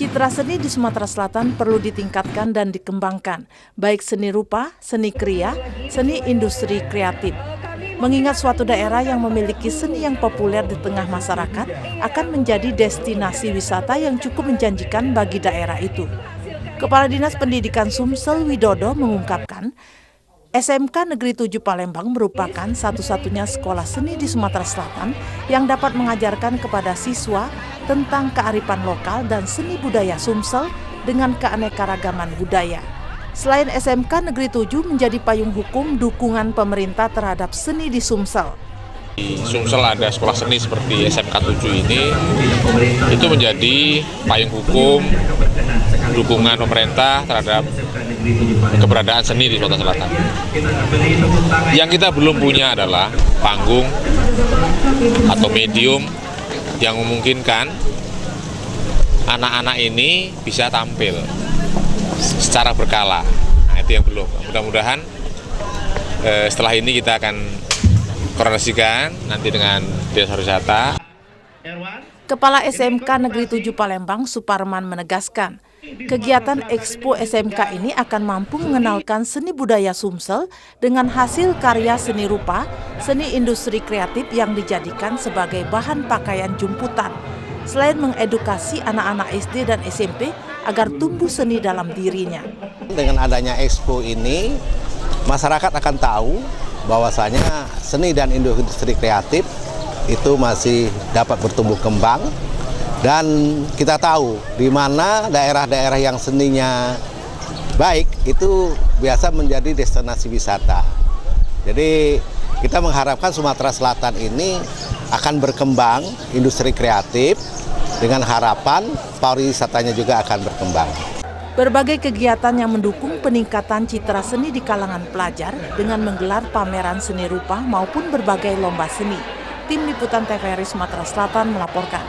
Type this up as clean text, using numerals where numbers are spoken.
Citra seni di Sumatera Selatan perlu ditingkatkan dan dikembangkan, baik seni rupa, seni kriya, seni industri kreatif. Mengingat suatu daerah yang memiliki seni yang populer di tengah masyarakat akan menjadi destinasi wisata yang cukup menjanjikan bagi daerah itu. Kepala Dinas Pendidikan Sumsel Widodo mengungkapkan, SMK Negeri 7 Palembang merupakan satu-satunya sekolah seni di Sumatera Selatan yang dapat mengajarkan kepada siswa tentang kearifan lokal dan seni budaya Sumsel dengan keanekaragaman budaya. Selain SMK Negeri 7 menjadi payung hukum dukungan pemerintah terhadap seni di Sumsel. Di Sumsel ada sekolah seni seperti SMK 7 ini, itu menjadi payung hukum dukungan pemerintah terhadap keberadaan seni di Sumatera Selatan. Yang kita belum punya adalah panggung atau medium yang memungkinkan anak-anak ini bisa tampil secara berkala. Nah, itu yang belum. Mudah-mudahan setelah ini kita akan koordinasikan nanti dengan Dinas Pariwisata. Kepala SMK Negeri 7 Palembang Suparman menegaskan, kegiatan Expo SMK ini akan mampu mengenalkan seni budaya Sumsel dengan hasil karya seni rupa, seni industri kreatif yang dijadikan sebagai bahan pakaian jumputan. Selain mengedukasi anak-anak SD dan SMP agar tumbuh seni dalam dirinya. Dengan adanya Expo ini, masyarakat akan tahu bahwasanya seni dan industri kreatif itu masih dapat bertumbuh kembang. Dan kita tahu di mana daerah-daerah yang seninya baik itu biasa menjadi destinasi wisata. Jadi kita mengharapkan Sumatera Selatan ini akan berkembang industri kreatif dengan harapan pariwisatanya juga akan berkembang. Berbagai kegiatan yang mendukung peningkatan citra seni di kalangan pelajar dengan menggelar pameran seni rupa maupun berbagai lomba seni. Tim Liputan TVRI Sumatera Selatan melaporkan.